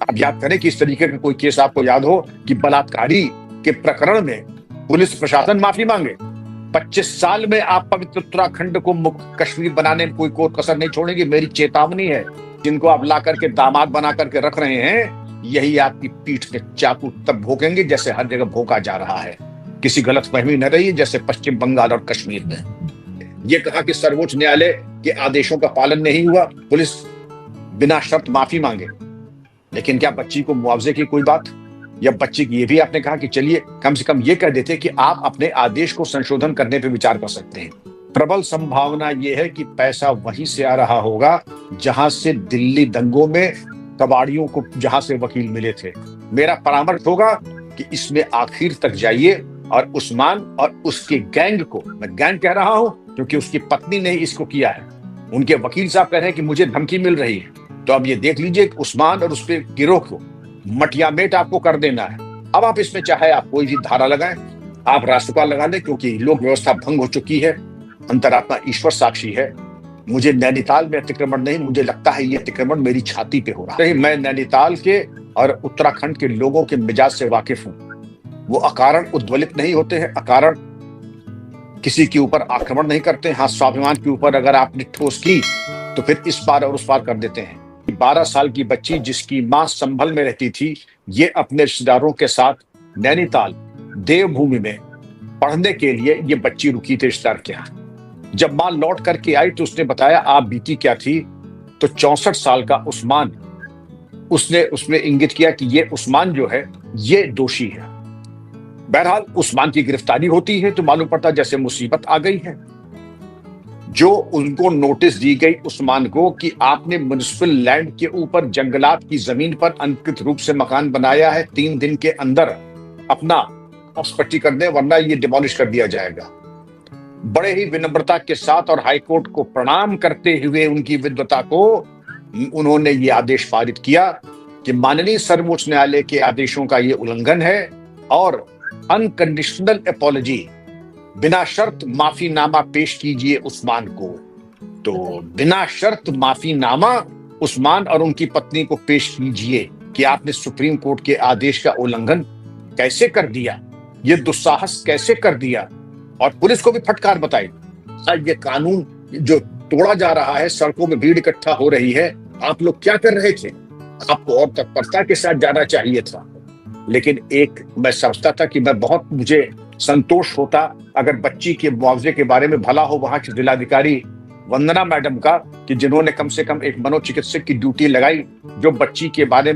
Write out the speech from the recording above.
आप याद करें कि इस तरीके का कोई केस आपको याद हो कि बलात्कारी के प्रकरण में पुलिस प्रशासन माफी मांगे। 25 साल में आप पवित्र उत्तराखंड को मुक्त कश्मीर बनाने में कोई कसर नहीं छोड़ेंगे। मेरी चेतावनी है। जिनको आप ला करके दामाद बना करके रख रहे हैं, यही आपकी पीठ पे चाकू तब भोंकेंगे जैसे हर जगह भोंका जा रहा है। किसी गलतफहमी न रही जैसे पश्चिम बंगाल और कश्मीर में। ये कहा कि सर्वोच्च न्यायालय के आदेशों का पालन नहीं हुआ, पुलिस बिना शर्त माफी मांगे। लेकिन क्या बच्ची को मुआवजे की कोई बात, या बच्ची की ये भी आपने कहा कि चलिए कम से कम ये कह देते कि आप अपने आदेश को संशोधन करने पर विचार कर सकते हैं। प्रबल संभावना यह है कि पैसा वहीं से आ रहा होगा जहां से दिल्ली दंगों में कबाड़ियों को जहां से वकील मिले थे। मेरा परामर्श होगा कि इसमें आखिर तक जाइए और उस्मान और उसके गैंग को, मैं गैंग कह रहा हूं क्योंकि उसकी पत्नी ने इसको किया है, उनके वकील साहब कह रहे हैं कि मुझे धमकी मिल रही है, तो अब ये देख लीजिए कि उस्मान और उसके गिरोह को मटियामेट आपको कर देना है। अब आप इसमें चाहे आप कोई भी धारा लगाएं, आप राष्ट्रपाल लगा लें, क्योंकि लोक व्यवस्था भंग हो चुकी है। अंतरात्मा ईश्वर साक्षी है। मुझे नैनीताल में अतिक्रमण नहीं, मुझे लगता है ये अतिक्रमण मेरी छाती पे हो रहा है। मैं नैनीताल के और उत्तराखंड के लोगों के मिजाज से वाकिफ हूं। वो अकारण उद्वेलित नहीं होते हैं, अकारण किसी के ऊपर आक्रमण नहीं करते हैं। हाँ, स्वाभिमान के ऊपर अगर आपने ठोस की तो फिर इस पार और उस पार कर देते हैं। 12 साल की बच्ची जिसकी मां संभल में रहती थी, ये अपने रिश्तेदारों के साथ नैनीताल देवभूमि में पढ़ने के लिए ये बच्ची रुकी थी रिश्तेदार के यहाँ। जब मां लौट करके आई तो उसने बताया आप बीती क्या थी, तो 64 साल का उस्मान, उसने उसमें इंगित किया कि ये उस्मान जो है ये दोषी है। बहरहाल उस्मान की गिरफ्तारी होती है तो मालूम पड़ता जैसे मुसीबत आ गई है। जो उनको नोटिस दी गई उस्मान को कि आपने म्युनिसिपल लैंड के ऊपर जंगलात की जमीन पर अनधिकृत रूप से मकान बनाया है, 3 दिन के अंदर अपना स्पष्टी कर दें वरना ये डिमोलिश कर दिया जाएगा। बड़े ही विनम्रता के साथ और हाईकोर्ट को प्रणाम करते हुए उनकी विद्वता को उन्होंने ये आदेश पारित किया कि माननीय सर्वोच्च न्यायालय के आदेशों का ये उल्लंघन है और अनकंडीशनल अपॉलॉजी, बिना शर्त माफीनामा पेश कीजिए उस्मान को। तो बिना शर्त माफीनामा उस्मान और उनकी पत्नी को पेश कीजिए कि आपने सुप्रीम कोर्ट के आदेश का उल्लंघन कैसे कर दिया, ये दुस्साहस कैसे कर दिया, और पुलिस को भी फटकार बताई। ये कानून जो तोड़ा जा रहा है, सड़कों में भीड़ इकट्ठा हो रही है, आप लोग क्या कर रहे थे? आपको और तत्परता के साथ जाना चाहिए था। लेकिन एक मैं समझता था कि मुझे संतोष होता अगर बच्ची के मुआवजे के बारे में भला हो वहां की जिलाधिकारी वंदना मैडम का, कि जिन्होंने कम से कम एक मनोचिकित्सक की ड्यूटी लगाई जो बच्ची के बारे में